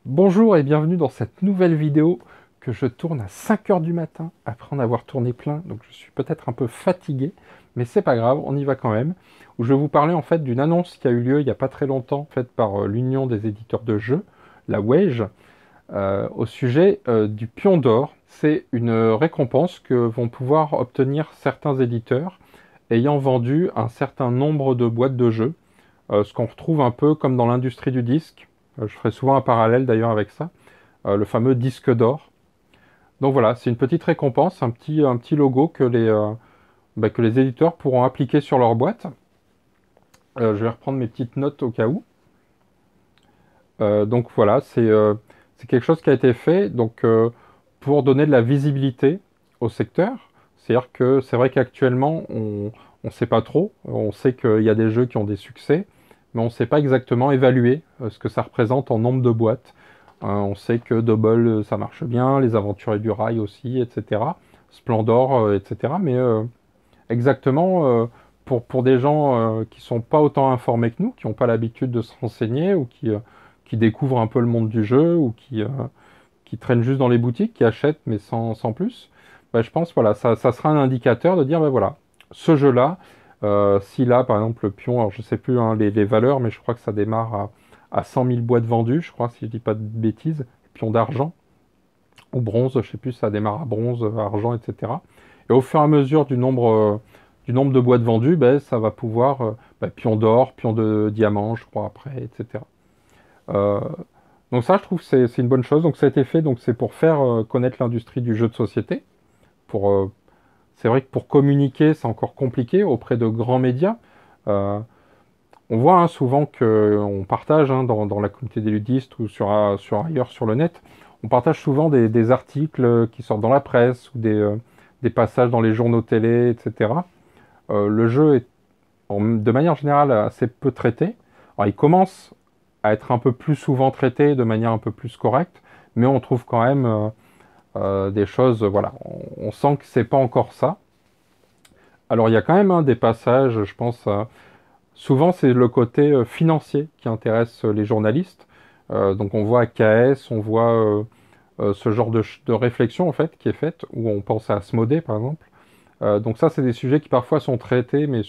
Bonjour et bienvenue dans cette nouvelle vidéo que je tourne à 5 heures du matin après en avoir tourné plein, donc je suis peut-être un peu fatigué, mais c'est pas grave, on y va quand même. Où je vais vous parler en fait d'une annonce qui a eu lieu il n'y a pas très longtemps, faite par l'Union des éditeurs de jeux, la WEJ, au sujet du Pion d'Or. C'est une récompense que vont pouvoir obtenir certains éditeurs ayant vendu un certain nombre de boîtes de jeux, ce qu'on retrouve un peu comme dans l'industrie du disque. Je ferai souvent un parallèle d'ailleurs avec ça, le fameux disque d'or. Donc voilà, c'est une petite récompense, un petit logo que les éditeurs pourront appliquer sur leur boîte. Je vais reprendre mes petites notes au cas où. Donc voilà, c'est quelque chose qui a été fait pour donner de la visibilité au secteur. C'est-à-dire que c'est vrai qu'actuellement, on ne sait pas trop. On sait qu'il y a des jeux qui ont des succès, mais on ne sait pas exactement évaluer ce que ça représente en nombre de boîtes. On sait que Double, ça marche bien, les Aventuriers du Rail aussi, etc. Splendor, etc. Mais exactement, pour des gens qui sont pas autant informés que nous, qui n'ont pas l'habitude de se renseigner ou qui découvrent un peu le monde du jeu ou qui traînent juste dans les boutiques, qui achètent mais sans plus, bah, je pense voilà, ça sera un indicateur de dire bah, voilà, ce jeu-là, si là par exemple le pion, alors je sais plus hein, les valeurs, mais je crois que ça démarre à 100 000 boîtes vendues, je crois, si je dis pas de bêtises, pion d'argent ou bronze, je sais plus, ça démarre à bronze, argent, etc. Et au fur et à mesure du nombre de boîtes vendues, ben, ça va pouvoir, pion d'or, pion de diamant, je crois, après, etc. Euh, donc ça, je trouve que c'est une bonne chose. Donc ça a été fait, donc c'est pour faire connaître l'industrie du jeu de société. C'est vrai que pour communiquer, c'est encore compliqué auprès de grands médias. Euh, on voit hein, souvent qu'on partage hein, dans la communauté des ludistes ou sur ailleurs sur le net, on partage souvent des articles qui sortent dans la presse ou des passages dans les journaux télé, etc. Le jeu est de manière générale assez peu traité. Alors, il commence à être un peu plus souvent traité de manière un peu plus correcte, mais on trouve quand même des choses, voilà, on sent que c'est pas encore ça. Alors il y a quand même hein, des passages, je pense, souvent, c'est le côté financier qui intéresse les journalistes. Donc, on voit KS, on voit ce genre de réflexion en fait qui est faite, où on pense à Asmodée par exemple. Donc ça, c'est des sujets qui parfois sont traités, mais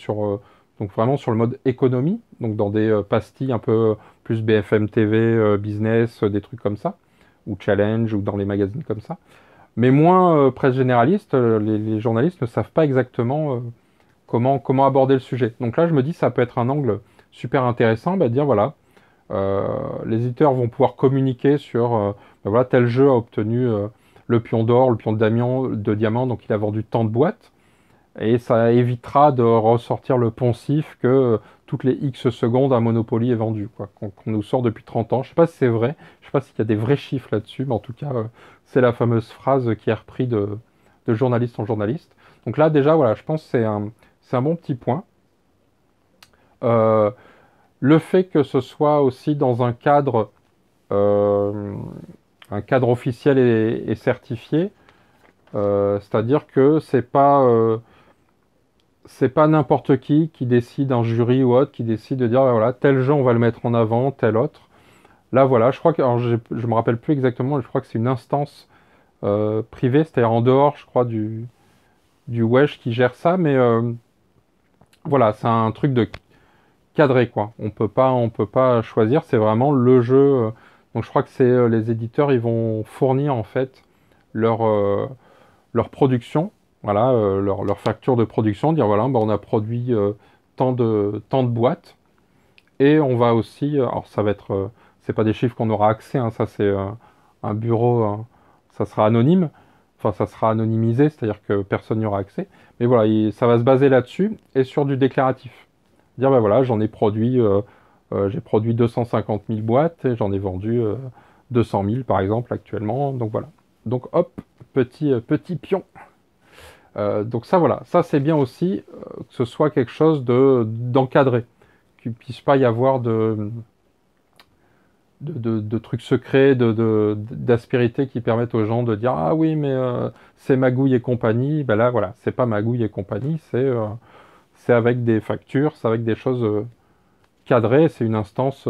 donc vraiment sur le mode économie, donc dans des pastilles un peu plus BFM TV, business, des trucs comme ça, ou Challenge, ou dans les magazines comme ça. Mais moins presse généraliste, les journalistes ne savent pas exactement comment aborder le sujet. Donc là, je me dis, ça peut être un angle super intéressant, bah, de dire voilà, les éditeurs vont pouvoir communiquer sur bah, voilà, tel jeu a obtenu le pion d'or, le pion de diamant, donc il a vendu tant de boîtes, et ça évitera de ressortir le poncif que toutes les X secondes un Monopoly est vendu, quoi, qu'on nous sort depuis 30 ans. Je sais pas si c'est vrai, je sais pas s'il y a des vrais chiffres là-dessus, mais en tout cas, c'est la fameuse phrase qui est reprise de journaliste en journaliste. Donc là, déjà, voilà, je pense que c'est un bon petit point. Euh, le fait que ce soit aussi dans euh, un cadre officiel et certifié, c'est-à-dire que c'est pas n'importe qui décide, un jury ou autre, qui décide de dire ah, voilà tel jeu on va le mettre en avant, tel autre. Là voilà, je crois que alors, je me rappelle plus exactement, je crois que c'est une instance privée, c'est-à-dire en dehors, je crois du WESH qui gère ça, mais voilà, c'est un truc de cadré quoi. On peut pas choisir, c'est vraiment le jeu. Donc je crois que c'est les éditeurs, ils vont fournir en fait leur leur production, voilà, leur facture de production, dire voilà, bah, on a produit tant de boîtes et on va aussi, alors ça va être, c'est pas des chiffres qu'on aura accès, hein, ça c'est un bureau, ça sera anonyme, enfin ça sera anonymisé, c'est-à-dire que personne n'y aura accès, mais voilà, ça va se baser là-dessus et sur du déclaratif. Dire ben voilà, j'ai produit 250 000 boîtes et j'en ai vendu 200 000 par exemple actuellement, donc voilà. Donc hop, petit pion. Donc ça voilà, ça c'est bien aussi que ce soit quelque chose d'encadré, qu'il ne puisse pas y avoir de trucs secrets, d'aspérités qui permettent aux gens de dire ah oui mais c'est Magouille et compagnie. Ben là voilà, c'est pas Magouille et compagnie, c'est avec des factures, c'est avec des choses cadrées, c'est une instance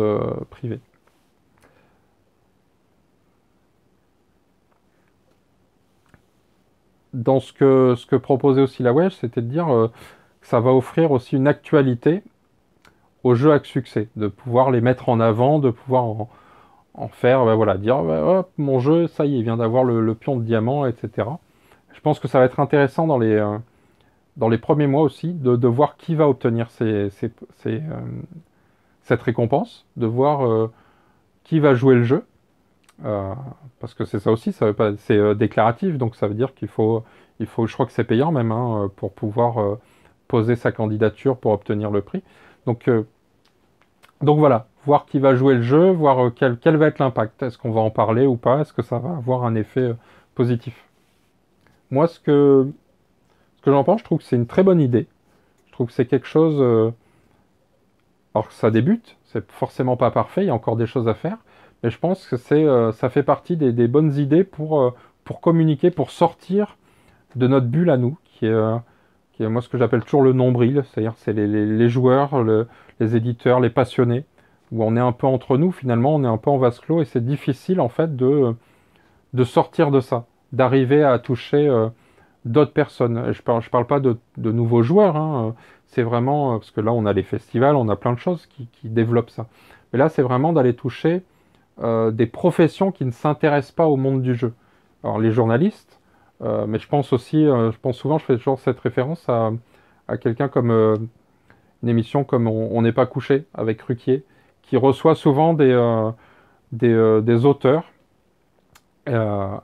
privée. dans ce que proposait aussi la Wedge, c'était de dire que ça va offrir aussi une actualité aux jeux à succès, de pouvoir les mettre en avant, de pouvoir en faire, ben voilà, dire hop, mon jeu, ça y est, il vient d'avoir le pion de diamant, etc. Je pense que ça va être intéressant dans les premiers mois aussi de voir qui va obtenir cette récompense, de voir qui va jouer le jeu. Euh, Parce que c'est ça aussi, ça veut pas, c'est déclaratif, donc ça veut dire je crois que c'est payant même pour pouvoir poser sa candidature pour obtenir le prix. Donc, euh, donc voilà, voir qui va jouer le jeu, voir quel va être l'impact. Est-ce qu'on va en parler ou pas? Est-ce que ça va avoir un effet positif? Moi, ce que j'en pense, je trouve que c'est une très bonne idée. Je trouve que c'est quelque chose. Alors que ça débute, c'est forcément pas parfait, il y a encore des choses à faire, mais je pense que ça fait partie des bonnes idées pour communiquer, pour sortir de notre bulle à nous, qui est moi ce que j'appelle toujours le nombril, c'est-à-dire c'est les joueurs, les éditeurs, les passionnés, où on est un peu entre nous finalement, on est un peu en vase clos et c'est difficile en fait de sortir de ça, d'arriver à toucher d'autres personnes. Je parle pas de nouveaux joueurs, hein, c'est vraiment, parce que là on a les festivals, on a plein de choses qui développent ça. Mais là c'est vraiment d'aller toucher des professions qui ne s'intéressent pas au monde du jeu. Alors les journalistes, mais je pense aussi, je pense souvent, je fais toujours cette référence à quelqu'un comme une émission comme On n'est pas couché avec Ruquier, qui reçoit souvent des auteurs euh,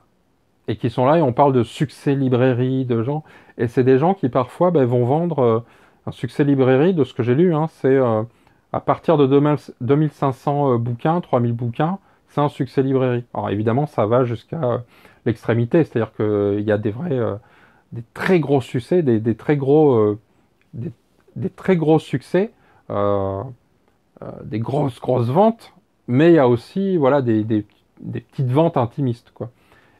et qui sont là et on parle de succès librairie, de gens, et c'est des gens qui parfois ben, vont vendre un succès librairie, de ce que j'ai lu, hein, c'est à partir de 2500 bouquins, 3000 bouquins, c'est un succès librairie. Alors évidemment, ça va jusqu'à l'extrémité, c'est-à-dire qu'il y a des très gros succès, des, des très gros succès, euh, des grosses ventes, mais il y a aussi voilà, des petites ventes intimistes, quoi.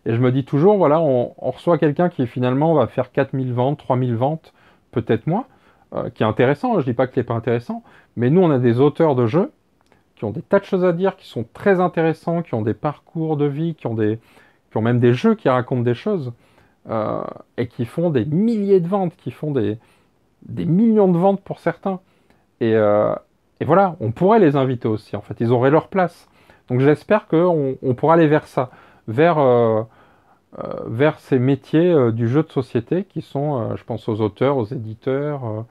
Et je me dis toujours, voilà, on reçoit quelqu'un qui finalement va faire 4000 ventes, 3000 ventes, peut-être moins, qui est intéressant, je dis pas qu'il n'est pas intéressant, mais nous on a des auteurs de jeux qui ont des tas de choses à dire, qui sont très intéressants, qui ont des parcours de vie, qui ont même des jeux qui racontent des choses, euh, et qui font des milliers de ventes, qui font des millions de ventes pour certains. Et, euh, et voilà, on pourrait les inviter aussi, en fait, ils auraient leur place. Donc j'espère qu'on pourra aller vers ça, vers, vers ces métiers du jeu de société qui sont, je pense aux auteurs, aux éditeurs.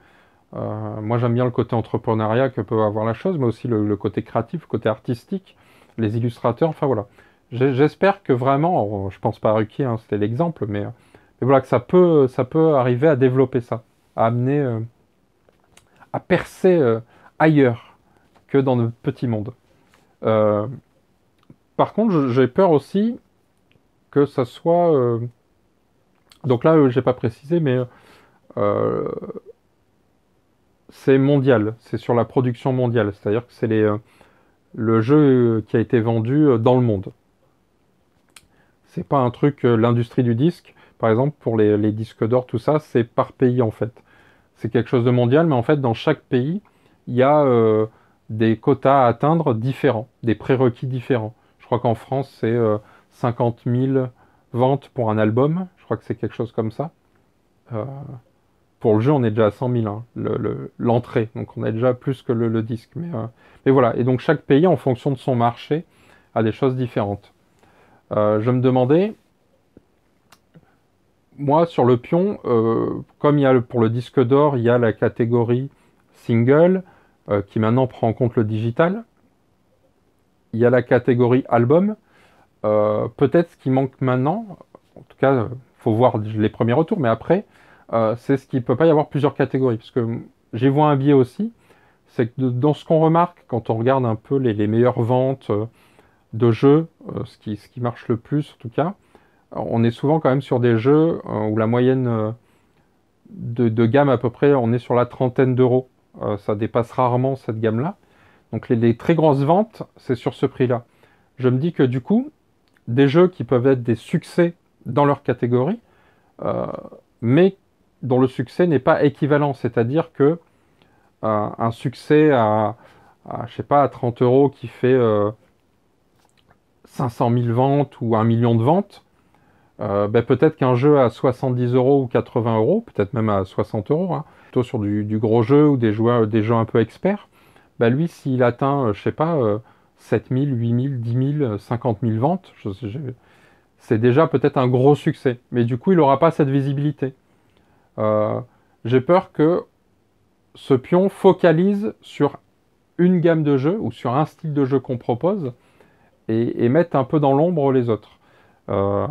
Moi j'aime bien le côté entrepreneuriat que peut avoir la chose, mais aussi le côté créatif, le côté artistique, les illustrateurs, enfin voilà. J'espère que vraiment, alors, je pense pas à Ruquier, hein, c'était l'exemple, mais voilà, que ça peut arriver à développer ça, à amener, à percer ailleurs que dans notre petit monde. Euh, Par contre, j'ai peur aussi que ça soit. Donc là, j'ai pas précisé, mais euh, c'est mondial. C'est sur la production mondiale. C'est-à-dire que c'est le jeu qui a été vendu dans le monde. C'est pas un truc, l'industrie du disque, par exemple, pour les disques d'or, tout ça, c'est par pays en fait. C'est quelque chose de mondial, mais en fait, dans chaque pays, il y a des quotas à atteindre différents, des prérequis différents. Je crois qu'en France, c'est 50 000 ventes pour un album. Je crois que c'est quelque chose comme ça. Euh, pour le jeu, on est déjà à 100 000, hein, l'entrée. Donc on a déjà plus que le disque. Mais voilà. Et donc chaque pays, en fonction de son marché, a des choses différentes. Je me demandais, moi, sur le pion, comme il y a pour le disque d'or, il y a la catégorie single, qui maintenant prend en compte le digital. Il y a la catégorie album. Peut-être ce qui manque maintenant, en tout cas, faut voir les premiers retours, mais après, c'est ce qu'il ne peut pas y avoir plusieurs catégories. Parce que j'y vois un biais aussi, c'est que dans ce qu'on remarque, quand on regarde un peu les meilleures ventes de jeux, ce qui marche le plus en tout cas, on est souvent quand même sur des jeux où la moyenne de gamme à peu près, on est sur la trentaine d'euros. Ça dépasse rarement cette gamme-là. Donc les très grosses ventes, c'est sur ce prix-là. Je me dis que du coup, des jeux qui peuvent être des succès dans leur catégorie, euh, mais dont le succès n'est pas équivalent. C'est-à-dire que un succès je sais pas, à 30 euros qui fait 500 000 ventes ou 1 million de ventes, peut-être qu'un jeu à 70 euros ou 80 euros, peut-être même à 60 euros, hein, plutôt sur du gros jeu ou des jeux un peu experts, lui, s'il atteint, je sais pas, 7000, 8000, 10 000, 50 000 ventes, c'est déjà peut-être un gros succès. Mais du coup, il n'aura pas cette visibilité. Euh, j'ai peur que ce pion focalise sur une gamme de jeux ou sur un style de jeu qu'on propose et mette un peu dans l'ombre les autres. Ce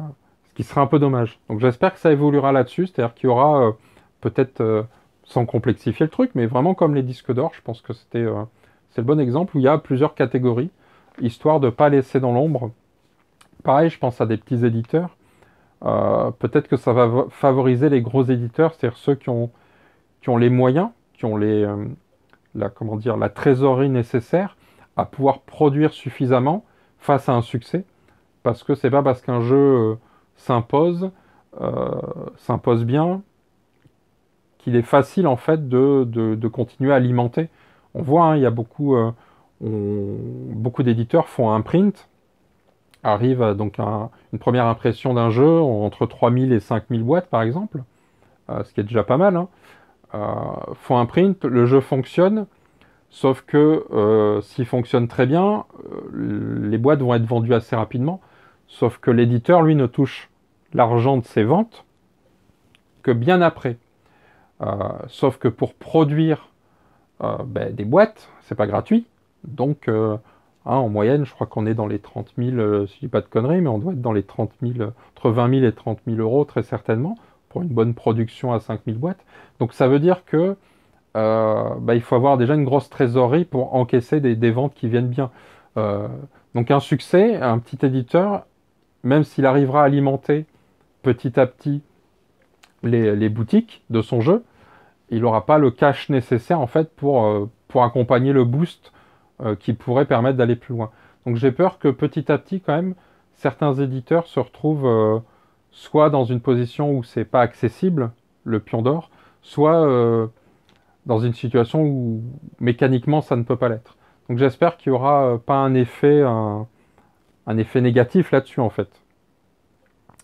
qui serait un peu dommage. Donc j'espère que ça évoluera là-dessus, c'est-à-dire qu'il y aura peut-être, sans complexifier le truc, mais vraiment comme les disques d'or, je pense que c'est le bon exemple où il y a plusieurs catégories, histoire de ne pas laisser dans l'ombre. Pareil, je pense à des petits éditeurs. Peut-être que ça va favoriser les gros éditeurs, c'est-à-dire ceux qui ont les moyens, qui ont comment dire, la trésorerie nécessaire à pouvoir produire suffisamment face à un succès. Parce que c'est pas parce qu'un jeu s'impose, euh, s'impose bien, qu'il est facile en fait de continuer à alimenter. On voit, hein, il y a beaucoup d'éditeurs font un print, arrive donc une première impression d'un jeu entre 3000 et 5000 boîtes par exemple, ce qui est déjà pas mal, hein. Font un print, le jeu fonctionne, sauf que s'il fonctionne très bien, les boîtes vont être vendues assez rapidement, sauf que l'éditeur, lui, ne touche l'argent de ses ventes que bien après. Sauf que pour produire des boîtes, c'est pas gratuit. Donc, en moyenne, je crois qu'on est dans les 30 000, si je dis pas de conneries, mais on doit être dans les 30 000, entre 20 000 et 30 000 euros très certainement, pour une bonne production à 5 000 boîtes. Donc ça veut dire que il faut avoir déjà une grosse trésorerie pour encaisser des ventes qui viennent bien. Euh, donc un succès, un petit éditeur, même s'il arrivera à alimenter petit à petit les boutiques de son jeu, il n'aura pas le cash nécessaire en fait pour accompagner le boost qui pourrait permettre d'aller plus loin. Donc j'ai peur que petit à petit quand même certains éditeurs se retrouvent soit dans une position où c'est pas accessible, le pion d'or, soit dans une situation où mécaniquement ça ne peut pas l'être. Donc j'espère qu'il n'y aura pas un effet négatif là-dessus en fait.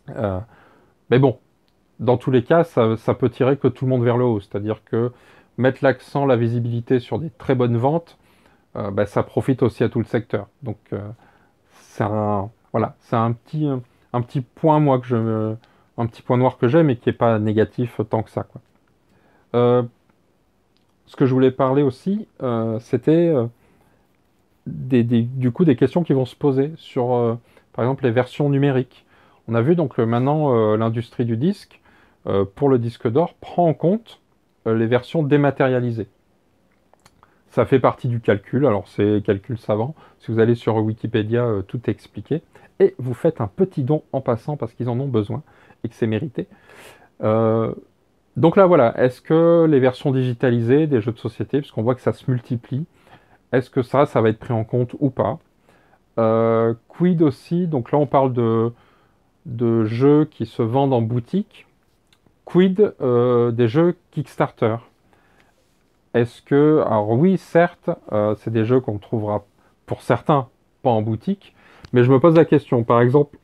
Euh, mais bon, dans tous les cas, ça peut tirer que tout le monde vers le haut. C'est-à-dire que mettre l'accent, la visibilité sur des très bonnes ventes, ça profite aussi à tout le secteur. Donc voilà, c'est un petit point moi un petit point noir que j'ai, mais qui n'est pas négatif tant que ça, quoi. Euh, ce que je voulais parler aussi, c'était du coup des questions qui vont se poser sur, par exemple, les versions numériques. On a vu donc maintenant l'industrie du disque, pour le disque d'or, prend en compte les versions dématérialisées. Ça fait partie du calcul, alors c'est calcul savant. Si vous allez sur Wikipédia, tout est expliqué. Et vous faites un petit don en passant parce qu'ils en ont besoin et que c'est mérité. Euh, donc là voilà, est-ce que les versions digitalisées des jeux de société, puisqu'on voit que ça se multiplie, est-ce que ça va être pris en compte ou pas? Quid aussi, donc là on parle de jeux qui se vendent en boutique. Quid des jeux Kickstarter? Est-ce que, alors oui, certes, c'est des jeux qu'on trouvera pour certains pas en boutique, mais je me pose la question, par exemple,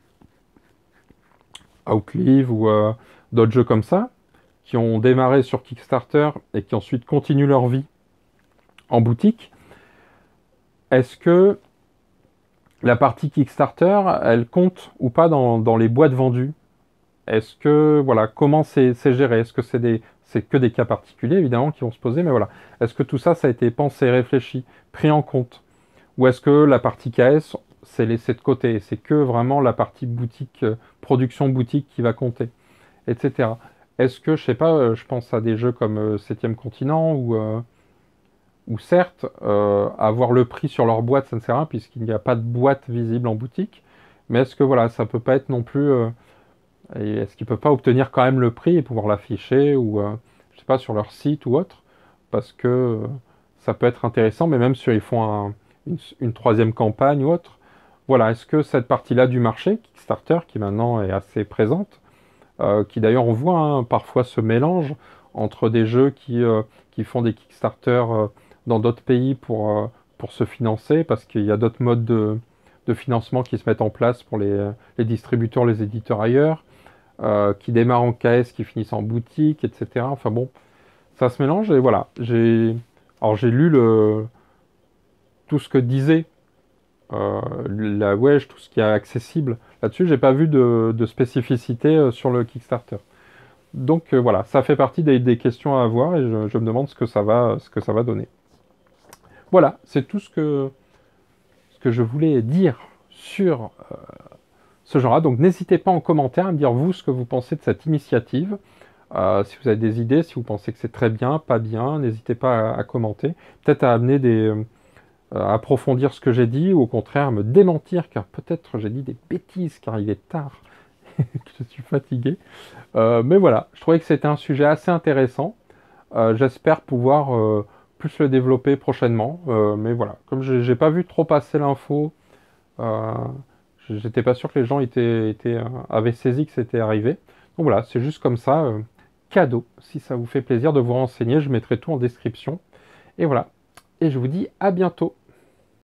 Outlive ou d'autres jeux comme ça, qui ont démarré sur Kickstarter et qui ensuite continuent leur vie en boutique, est-ce que la partie Kickstarter, elle compte ou pas dans les boîtes vendues? Est-ce que, voilà, comment c'est géré? Est-ce que c'est que des cas particuliers, évidemment, qui vont se poser, mais voilà. Est-ce que tout ça, ça a été pensé, réfléchi, pris en compte? Ou est-ce que la partie KS, c'est laissé de côté? C'est que vraiment la partie boutique, production boutique qui va compter, etc. Est-ce que, je sais pas, je pense à des jeux comme Septième Continent ou certes, avoir le prix sur leur boîte, ça ne sert à rien puisqu'il n'y a pas de boîte visible en boutique. Mais est-ce que voilà, ça peut pas être non plus. Et est-ce qu'ils peuvent pas obtenir quand même le prix et pouvoir l'afficher ou je sais pas sur leur site ou autre parce que ça peut être intéressant, mais même si ils font une troisième campagne ou autre. Voilà, est-ce que cette partie-là du marché, Kickstarter, qui maintenant est assez présente, qui d'ailleurs on voit hein, parfois ce mélange entre des jeux qui font des Kickstarter dans d'autres pays pour se financer, parce qu'il y a d'autres modes de financement qui se mettent en place pour les distributeurs, les éditeurs ailleurs. qui démarrent en KS, qui finissent en boutique, etc. Enfin bon, ça se mélange et voilà. Alors j'ai lu tout ce que disait la Wesh, tout ce qui est accessible. Là-dessus, j'ai pas vu de spécificité sur le Kickstarter. Donc voilà, ça fait partie des questions à avoir et je me demande ce que ça va donner. Voilà, c'est tout ce que je voulais dire sur ce genre-là. Donc n'hésitez pas en commentaire à me dire vous ce que vous pensez de cette initiative. Si vous avez des idées, si vous pensez que c'est très bien, pas bien, n'hésitez pas à commenter. Peut-être à amener à approfondir ce que j'ai dit ou au contraire à me démentir car peut-être j'ai dit des bêtises car il est tard et que je suis fatigué. Mais voilà, je trouvais que c'était un sujet assez intéressant. J'espère pouvoir plus le développer prochainement. Mais voilà, comme j'ai pas vu trop passer l'info, euh, j'étais pas sûr que les gens avaient saisi que c'était arrivé. Donc voilà, c'est juste comme ça, cadeau. Si ça vous fait plaisir de vous renseigner, je mettrai tout en description. Et voilà. Et je vous dis à bientôt.